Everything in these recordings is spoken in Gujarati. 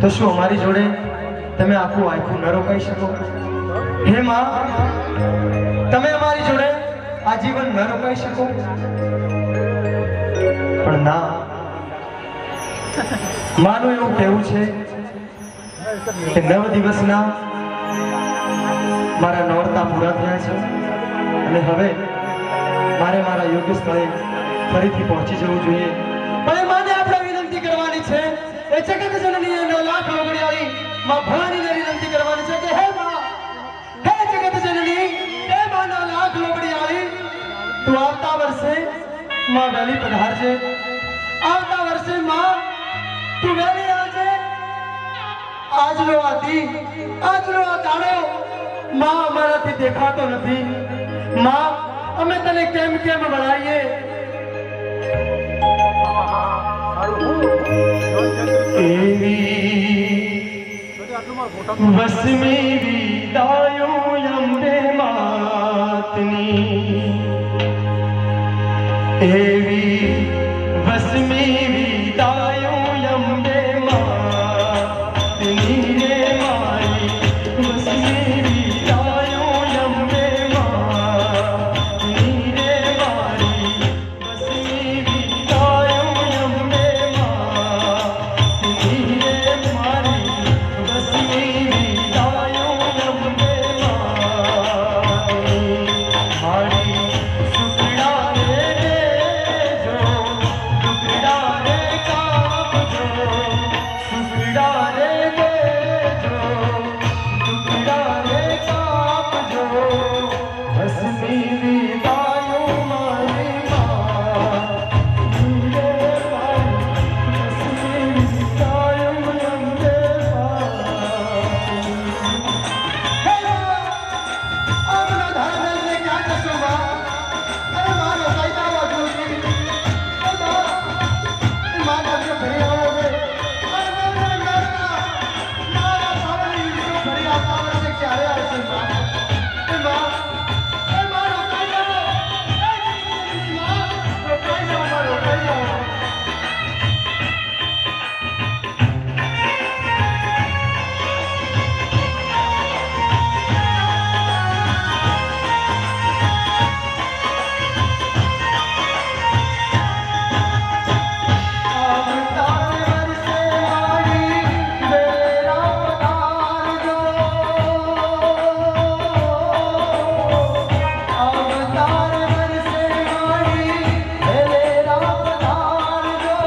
તો શું અમારી જોડે તમે આખું આખું ન રોકાઈ શકો? હે માં, તમે અમારી જોડે આજીવન ન રોકાઈ શકો? પણ ના, માનું એવું કહેવું છે કે 9 દિવસના મારા નોરતા પૂરા થયા છે અને હવે મારે મારા યોગ્ય સ્થળે ફરીથી પહોંચી જવું જોઈએ. પણ એ માને આપણે વિનંતી કરવાની છે, એ જગત જનની 9 લાખ ઓગણિયાળી માં ભવાનીને વિનંતી કરવાની છે કે હે માં, હે જગત જનની, હે માં 9 લાખ ઓગણિયાળી, તું આવતા વર્ષે માં વહેલી પધારજે. આવતા વર્ષે માં તું વહેલી આવજે. આજનો આ દી, આજનો આ દાડો માં અમારાથી દેખાતો નથી. માં, અમે તને કેમ કેમ બનાવીએ? વસમી વિદાયો અંબે માતની, એવી વસમી વિદાયો અંબે માતની રે મારી. વસમી વિદાયો અંબે માતની રે મારી. વસમી વિદાયો અંબે માતની રે મારી. વસમી વિદાયો અંબે માતની મારી. સુખડા રે જો, દુખડા રે કાપજો. સુખડા રે જો, દુખડા રે કાપજો. વસમી વિદાયો મારી માં રે મારી. વસમી વિદાયો અંબે માતની. હે માં, આપના ધારણને ક્યાં જશો માં? અરે મારો કાયદા વાગું છું. હે માં, એ મારા ઘરે ફરી આવો રે. અરે મારા ભાવની ઈચ્છો ફરી આવતા વર્ષે ક્યારે આવશે માં? હે માં, એ મારો કાયદા, એ જગતની માં, રોકાઈ જાઓ માં, રોકાઈ જાઓ. આવતાર વર્ષે મારી વેરા પધારજો. આવતાર વર્ષે મારી વેરા પધારજો.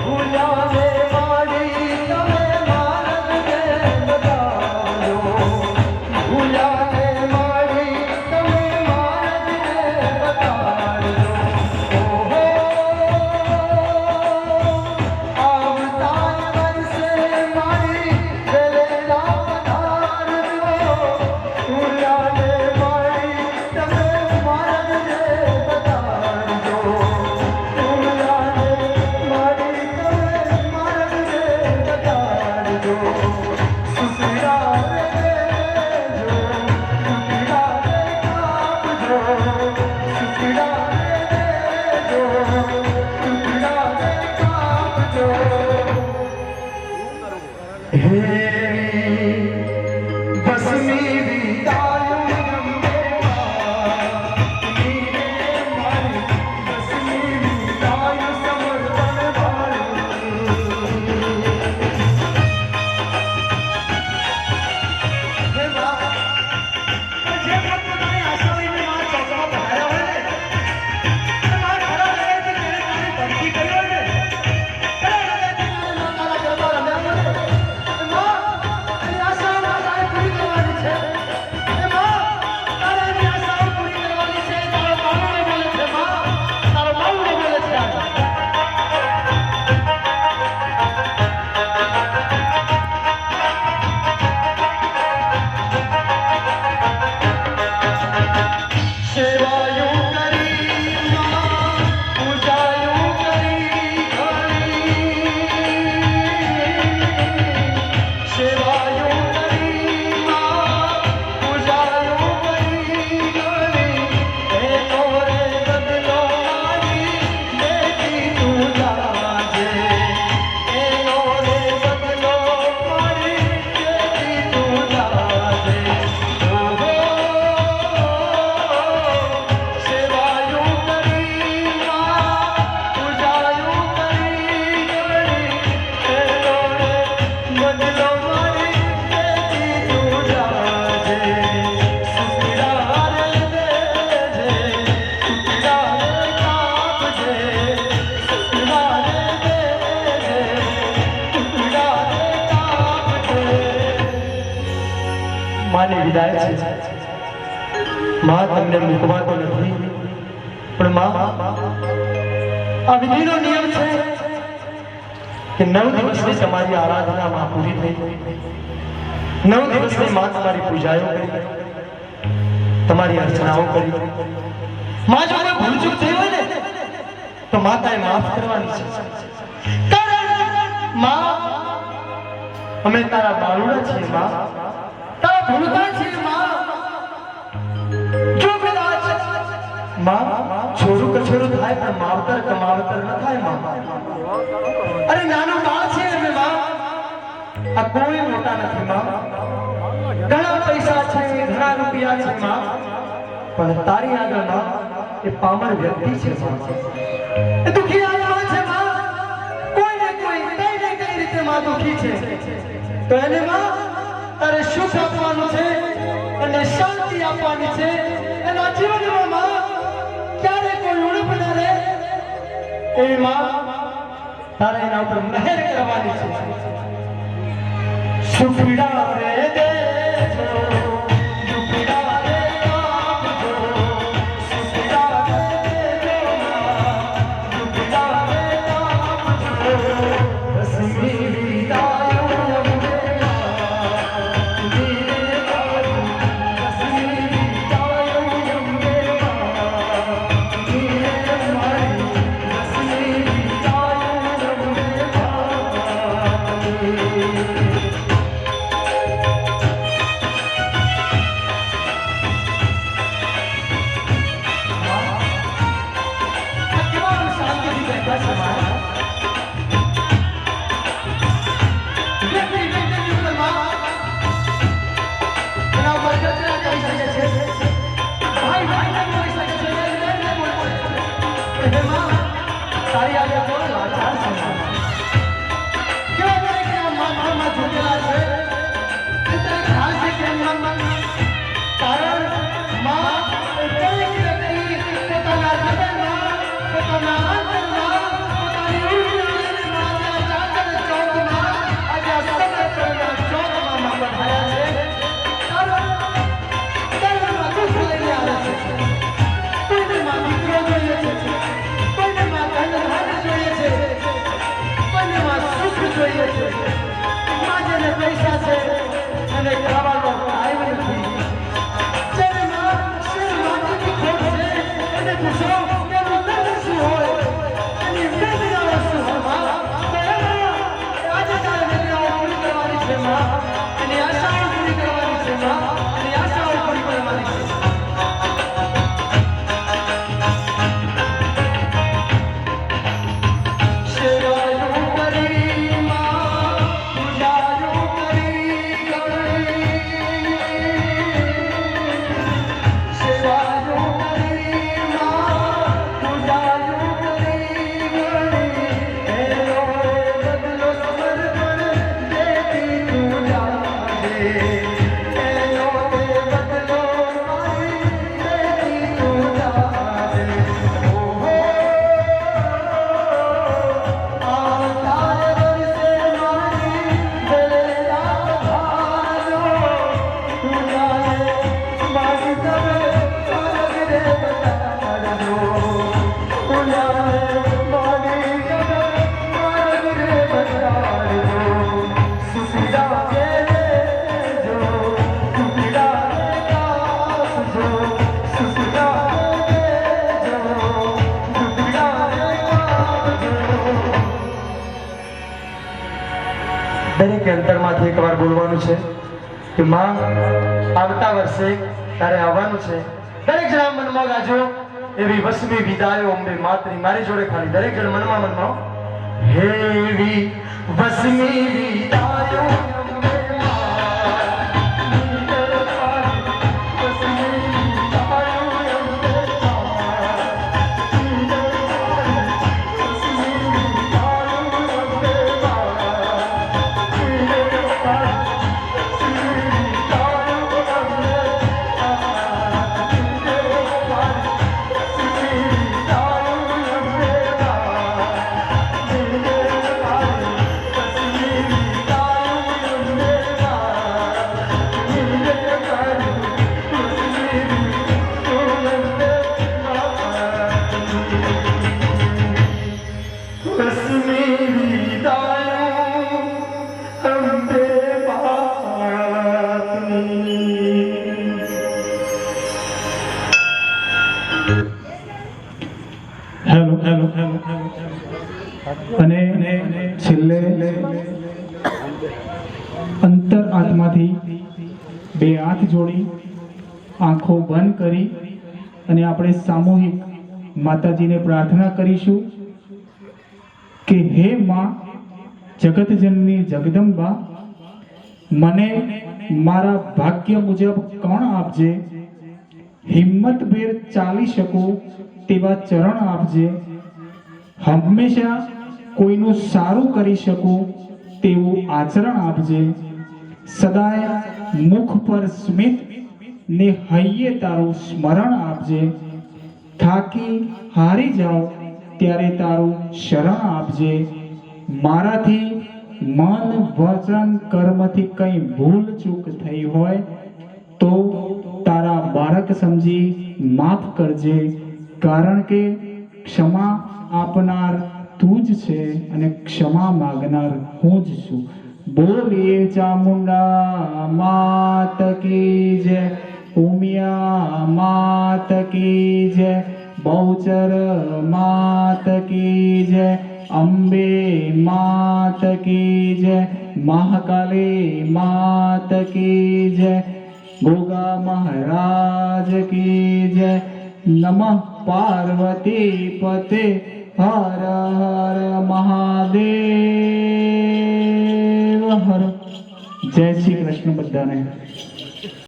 ભૂલ્યા ને મારી તમે મારગને બતાવજો. ભૂલ્યા ને મારી તમે મારગને બતાવજો. ઓહો, આવતાર વર્ષે મારી વેરા પધારજો. ભૂલ્યા ને મારી તમે મારગને બતાવજો. ભૂલ્યા ને મારી તમે મારગને બતાવજો. સુખડા રે જો, દુખડા રે કાપજો. સુખડા રે જો, દુખડા રે કાપજો. હે વસમી વિદાયો અંબે માતની રે મારી. વસમી વિદાયો સમર્પણ વાળી. હે માં, જે પોતાની આશા લઈને મારા ચોકમાં પધાર્યા હોય ને, એ મારા ખરા હૃદયથી તેને તારી ભક્તિ કરી હોય ને, ખરા હૃદયથી તારે માં તારા ગરબા રમ્યા હોય ને, એ માં, માની વિદાય છે માં તમને મૂકવા તો નથી પણ માં આ વિધિનો નિયમ છે કે 9 દિવસની તમારી આરાધના માં પૂરી થઈ 9 દિવસની માં તમારી પૂજાઓ કરી તમારી અર્ચનાઓ કરી માં જો કોઈ ભૂલ ચૂક થઈ હોય ને તો માતાએ માફ કરવાની છે કારણ માં અમે તારા બાળુડા છીએ માં તારા ભૂલકા છીએ માં જો કદાચ માં છોરું કછોરું થાય પણ માવતર કમાવતર ન થાય માં અરે નાનો બાળ છે અમે માં આ કોઈ મોટા નથી માં ઘણા પૈસા છે ઘણા રૂપિયા છે માં પણ તારી આગળ માં એ પામર વ્યક્તિ છે માં એ દુખી આત્મા છે માં કોઈ ને કોઈ કઈ ને કઈ રીતે માં દુખી છે તો એને માં તારે સુખ આપવાનું છે અને શાંતિ આપવાની છે એના જીવનમાં માં ક્યારે કોઈ ઉણપ ન રહે એવી માં તારે એના ઉપર મહેર કરવાની છે સુખડા રે દે તારી આગળ કોણ લાચાર છે કેવા તરીકે આ માથામાં ઝૂકેલા છે એ તને ખ્યાલ છે કે કારણ માં દરેક વ્યક્તિ પોતાના હૃદયમાં પોતાના અંતરમાં પોતાની ઊંડી માતા ચાદર ચોકમાં આજે આ સમયપરના ચોકમાં માં બધાયા છે કારણ દુઃખ લઈને આવે છે કોઈને માં દીકરો જોઈએ છે જોઈએ છે માં જેને પૈસા છે અને ખાવાનો ટાઈમ નથી જેને માં માટીની ખોટ છે એને પૂછો કે એનું દર્દ શું હોય એની વેદનાઓ શું હોય માં આજે તારે વેદનાઓ પૂરી કરવાની છે માં એની આશાઓ પૂરી કરવાની છે માં એની આશાઓ પૂરી કરવાની છે દરેક અંતરમાંથી એકવાર બોલવાનું છે કે માં આવતા વર્ષે તારે આવવાનું છે દરેક જણા મનમાં ગાજો એવી વસમી વિદાયો અંબે માતરી મારી જોડે ખાલી દરેક જણ મનમાં હેવી વસમી વિદાયો અંતર આત્માથી બે હાથ જોડી આંખો બંધ કરી અને આપણે સામૂહિક માતાજીને પ્રાર્થના કરીશું કે હે માં જગતજનની જગદંબા, મને મારા ભાગ્ય મુજબ કણ આપજે, હિંમતભેર ચાલી શકું તેવા ચરણ આપજે, હંમેશા કોઈનું સારું કરી શકું તેવું આચરણ આપજે, સદાય મુખ પર સ્મિત ને હૈયે તારું સ્મરણ આપજે, થાકી હારી જાઓ ત્યારે તારું શરણ આપજે, મારાથી મન વચન કર્મથી કંઈ ભૂલ ચૂક થઈ હોય તો તારા બાળક સમજી માફ કરજે, કારણ કે ક્ષમા આપનાર તું જ છે અને ક્ષમા માગનાર હું જ છું. બોલીએ ચામુંડા માત કી જય, ઉમિયા માત કી જય, બહુચર માત કી જય, અંબે માત કી જય, મહાકાલી માત કી જય, ગોગા મહારાજ કી જય. નમઃ પાર્વતી પતે હર હર મહાદેવ હર. જય શ્રી કૃષ્ણ બધાને.